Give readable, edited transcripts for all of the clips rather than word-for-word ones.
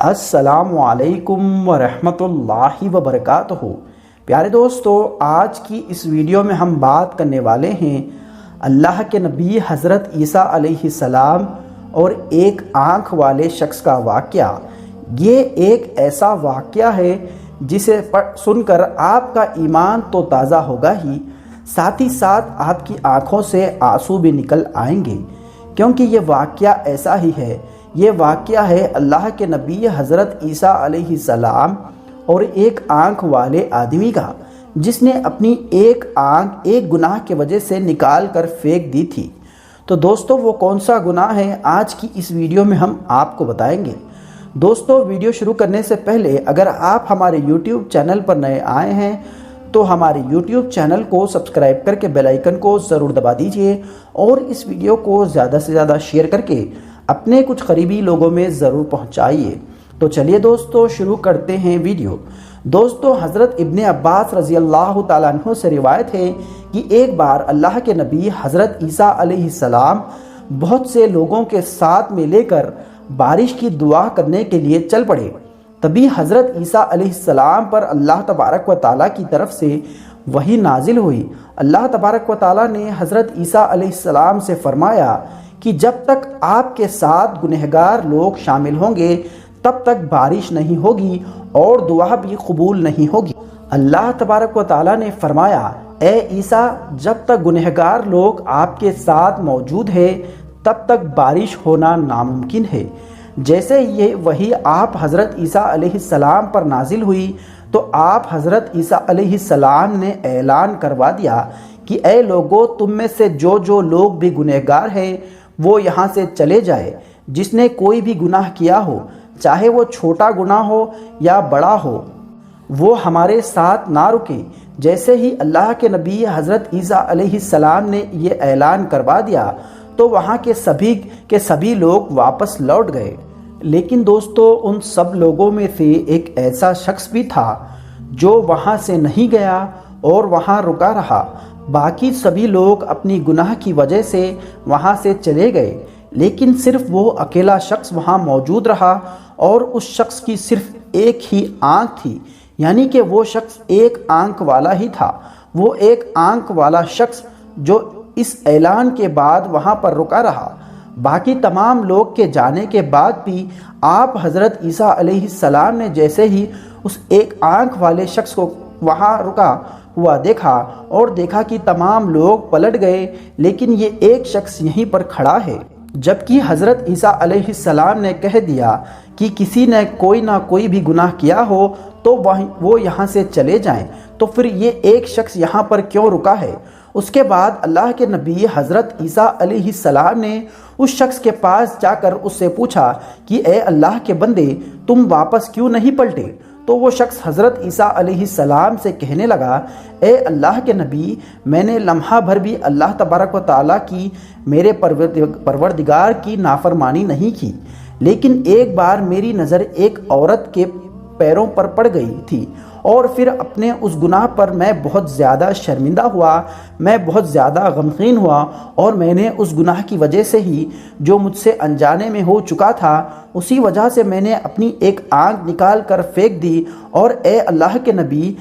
السلام علیکم ورحمۃ اللہ وبرکاتہ۔ پیارے دوستو، آج کی اس ویڈیو میں ہم بات کرنے والے ہیں اللہ کے نبی حضرت عیسیٰ علیہ السلام اور ایک آنکھ والے شخص کا واقعہ۔ یہ ایک ایسا واقعہ ہے جسے سن کر آپ کا ایمان تو تازہ ہوگا ہی، ساتھ ہی ساتھ آپ کی آنکھوں سے آنسو بھی نکل آئیں گے، کیونکہ یہ واقعہ ایسا ہی ہے۔ یہ واقعہ ہے اللہ کے نبی حضرت عیسیٰ علیہ السلام اور ایک آنکھ والے آدمی کا، جس نے اپنی ایک آنکھ ایک گناہ کی وجہ سے نکال کر پھینک دی تھی۔ تو دوستو، وہ کون سا گناہ ہے آج کی اس ویڈیو میں ہم آپ کو بتائیں گے۔ دوستو، ویڈیو شروع کرنے سے پہلے اگر آپ ہمارے یوٹیوب چینل پر نئے آئے ہیں تو ہمارے یوٹیوب چینل کو سبسکرائب کر کے بیل آئیکن کو ضرور دبا دیجئے اور اس ویڈیو کو زیادہ سے زیادہ شیئر کر کے اپنے کچھ قریبی لوگوں میں ضرور پہنچائیے۔ تو چلیے دوستو، شروع کرتے ہیں ویڈیو۔ دوستو، حضرت ابن عباس رضی اللہ تعالیٰ عنہ سے روایت ہے کہ ایک بار اللہ کے نبی حضرت عیسیٰ علیہ السلام بہت سے لوگوں کے ساتھ میں لے کر بارش کی دعا کرنے کے لیے چل پڑے۔ تبھی حضرت عیسیٰ علیہ السلام پر اللہ تبارک و تعالیٰ کی طرف سے وحی نازل ہوئی۔ اللہ تبارک و تعالیٰ نے حضرت عیسیٰ علیہ السلام سے فرمایا کہ جب تک آپ کے ساتھ گنہگار لوگ شامل ہوں گے تب تک بارش نہیں ہوگی اور دعا بھی قبول نہیں ہوگی۔ اللہ تبارک و تعالیٰ نے فرمایا، اے عیسیٰ، جب تک گنہگار لوگ آپ کے ساتھ موجود ہیں تب تک بارش ہونا ناممکن ہے۔ جیسے یہ وحی آپ حضرت عیسیٰ علیہ السلام پر نازل ہوئی تو آپ حضرت عیسیٰ علیہ السلام نے اعلان کروا دیا کہ اے لوگو، تم میں سے جو لوگ بھی گنہگار ہیں وہ یہاں سے چلے جائے۔ جس نے کوئی بھی گناہ کیا ہو، چاہے وہ چھوٹا گناہ ہو یا بڑا ہو، وہ ہمارے ساتھ نہ رکے۔ جیسے ہی اللہ کے نبی حضرت عیسیٰ علیہ السلام نے یہ اعلان کروا دیا تو وہاں کے سبھی لوگ واپس لوٹ گئے۔ لیکن دوستو، ان سب لوگوں میں سے ایک ایسا شخص بھی تھا جو وہاں سے نہیں گیا اور وہاں رکا رہا۔ باقی سبھی لوگ اپنی گناہ کی وجہ سے وہاں سے چلے گئے، لیکن صرف وہ اکیلا شخص وہاں موجود رہا اور اس شخص کی صرف ایک ہی آنکھ تھی، یعنی کہ وہ شخص ایک آنکھ والا ہی تھا۔ وہ ایک آنکھ والا شخص جو اس اعلان کے بعد وہاں پر رکا رہا۔ باقی تمام لوگ کے جانے کے بعد بھی آپ حضرت عیسیٰ علیہ السلام نے جیسے ہی اس ایک آنکھ والے شخص کو وہاں رکا ہوا دیکھا اور دیکھا کہ تمام لوگ پلٹ گئے، لیکن یہ ایک شخص یہیں پر کھڑا ہے۔ جبکہ حضرت عیسیٰ علیہ السلام نے کہہ دیا کہ کسی نے کوئی نہ کوئی بھی گناہ کیا ہو تو وہ یہاں سے چلے جائیں، تو پھر یہ ایک شخص یہاں پر کیوں رکا ہے؟ اس کے بعد اللہ کے نبی حضرت عیسیٰ علیہ السلام نے اس شخص کے پاس جا کر اس سے پوچھا کہ اے اللہ کے بندے، تم واپس کیوں نہیں پلٹے؟ تو وہ شخص حضرت عیسیٰ علیہ السلام سے کہنے لگا، اے اللہ کے نبی، میں نے لمحہ بھر بھی اللہ تبارک و تعالیٰ کی، میرے پروردگار کی نافرمانی نہیں کی، لیکن ایک بار میری نظر ایک عورت کے پیروں پر پڑ گئی تھی اور پھر اپنے اس گناہ پر میں بہت زیادہ شرمندہ ہوا، میں بہت زیادہ غمگین ہوا اور میں نے اس گناہ کی وجہ سے ہی جو مجھ سے انجانے میں ہو چکا تھا، اسی وجہ سے میں نے اپنی ایک آنکھ نکال کر پھینک دی۔ اور اے اللہ کے نبی،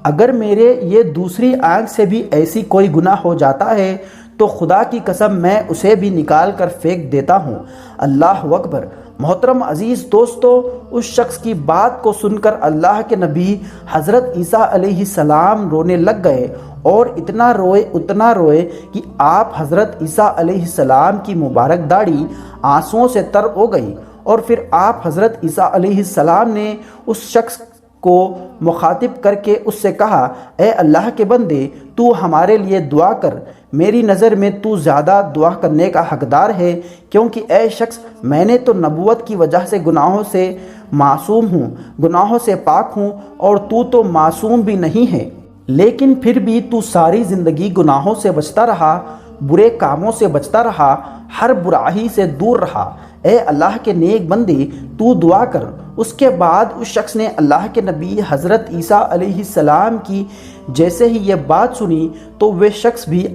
اگر میرے یہ دوسری آنکھ سے بھی ایسی کوئی گناہ ہو جاتا ہے تو خدا کی قسم میں اسے بھی نکال کر پھینک دیتا ہوں۔ اللہ اکبر۔ محترم عزیز دوستو، اس شخص کی بات کو سن کر اللہ کے نبی حضرت عیسیٰ علیہ السلام رونے لگ گئے اور اتنا روئے کہ آپ حضرت عیسیٰ علیہ السلام کی مبارک داڑھی آنسوؤں سے تر ہو گئی۔ اور پھر آپ حضرت عیسیٰ علیہ السلام نے اس شخص کو مخاطب کر کے اس سے کہا، اے اللہ کے بندے، تو ہمارے لیے دعا کر، میری نظر میں تو زیادہ دعا کرنے کا حقدار ہے، کیونکہ اے شخص، میں نے تو نبوت کی وجہ سے گناہوں سے معصوم ہوں، گناہوں سے پاک ہوں، اور تو معصوم بھی نہیں ہے، لیکن پھر بھی تو ساری زندگی گناہوں سے بچتا رہا، برے کاموں سے بچتا رہا، ہر برائی سے دور رہا۔ اے اللہ کے نیک بندے، تو دعا کر۔ اس کے بعد اس شخص نے اللہ کے نبی حضرت عیسیٰ علیہ السلام کی جیسے ہی یہ بات سنی تو وہ شخص بھی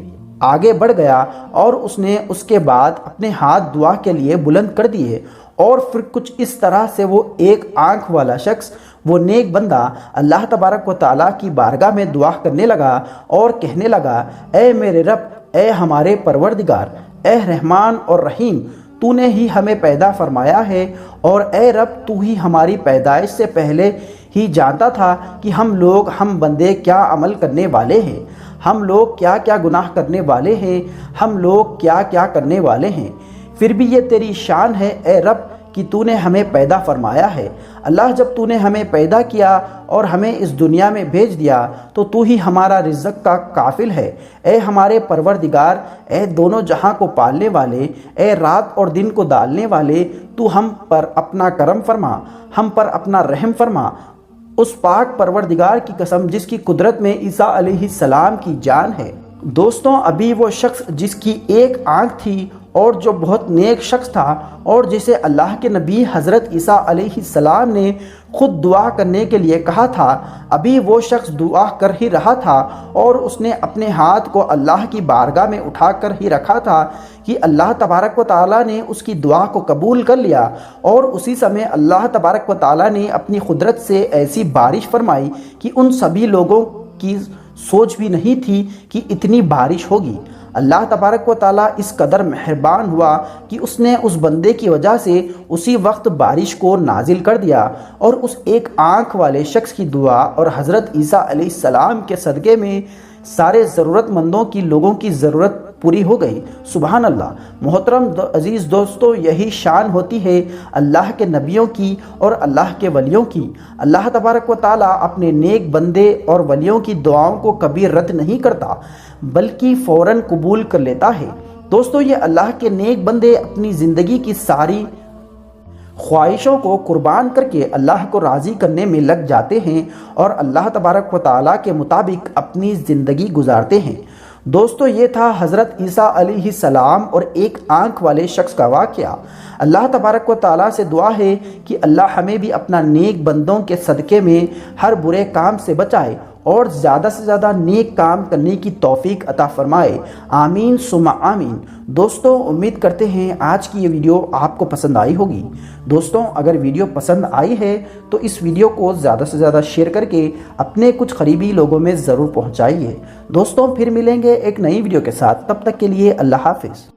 آگے بڑھ گیا اور اس نے اس کے بعد اپنے ہاتھ دعا کے لیے بلند کر دیے اور پھر کچھ اس طرح سے وہ ایک آنکھ والا شخص، وہ نیک بندہ اللہ تبارک و تعالیٰ کی بارگاہ میں دعا کرنے لگا اور کہنے لگا، اے میرے رب، اے ہمارے پروردگار، اے رحمان اور رحیم، تو نے ہی ہمیں پیدا فرمایا ہے، اور اے رب تو ہی ہماری پیدائش سے پہلے ہی جانتا تھا کہ ہم بندے کیا عمل کرنے والے ہیں، ہم لوگ کیا کیا گناہ کرنے والے ہیں، ہم لوگ کیا کیا کرنے والے ہیں، پھر بھی یہ تیری شان ہے اے رب کہ تو نے ہمیں پیدا فرمایا ہے۔ اللہ، جب تو نے ہمیں پیدا کیا اور ہمیں اس دنیا میں بھیج دیا تو تو ہی ہمارا رزق کا کافل ہے۔ اے ہمارے پروردگار، اے دونوں جہاں کو پالنے والے، اے رات اور دن کو ڈالنے والے، تو ہم پر اپنا کرم فرما، ہم پر اپنا رحم فرما۔ اس پاک پروردگار کی قسم جس کی قدرت میں عیسیٰ علیہ السلام کی جان ہے۔ دوستوں، ابھی وہ شخص جس کی ایک آنکھ تھی اور جو بہت نیک شخص تھا اور جسے اللہ کے نبی حضرت عیسیٰ علیہ السلام نے خود دعا کرنے کے لیے کہا تھا، ابھی وہ شخص دعا کر ہی رہا تھا اور اس نے اپنے ہاتھ کو اللہ کی بارگاہ میں اٹھا کر ہی رکھا تھا کہ اللہ تبارک و تعالیٰ نے اس کی دعا کو قبول کر لیا، اور اسی سمے اللہ تبارک و تعالیٰ نے اپنی قدرت سے ایسی بارش فرمائی کہ ان سبھی لوگوں کی سوچ بھی نہیں تھی کہ اتنی بارش ہوگی۔ اللہ تبارک و تعالیٰ اس قدر مہربان ہوا کہ اس نے اس بندے کی وجہ سے اسی وقت بارش کو نازل کر دیا، اور اس ایک آنکھ والے شخص کی دعا اور حضرت عیسیٰ علیہ السلام کے صدقے میں سارے ضرورت مندوں کی لوگوں کی ضرورت پوری ہو گئی۔ سبحان اللہ۔ محترم عزیز دوستو، یہی شان ہوتی ہے اللہ کے نبیوں کی اور اللہ کے ولیوں کی۔ اللہ تبارک و تعالیٰ اپنے نیک بندے اور ولیوں کی دعاؤں کو کبھی رد نہیں کرتا بلکہ فوراً قبول کر لیتا ہے۔ دوستو، یہ اللہ کے نیک بندے اپنی زندگی کی ساری خواہشوں کو قربان کر کے اللہ کو راضی کرنے میں لگ جاتے ہیں اور اللہ تبارک و تعالیٰ کے مطابق اپنی زندگی گزارتے ہیں۔ دوستو، یہ تھا حضرت عیسیٰ علیہ السلام اور ایک آنکھ والے شخص کا واقعہ۔ اللہ تبارک و تعالیٰ سے دعا ہے کہ اللہ ہمیں بھی اپنا نیک بندوں کے صدقے میں ہر برے کام سے بچائے اور زیادہ سے زیادہ نیک کام کرنے کی توفیق عطا فرمائے۔ آمین ثم آمین۔ دوستوں، امید کرتے ہیں آج کی یہ ویڈیو آپ کو پسند آئی ہوگی۔ دوستوں، اگر ویڈیو پسند آئی ہے تو اس ویڈیو کو زیادہ سے زیادہ شیئر کر کے اپنے کچھ قریبی لوگوں میں ضرور پہنچائیے۔ دوستوں، پھر ملیں گے ایک نئی ویڈیو کے ساتھ، تب تک کے لیے اللہ حافظ۔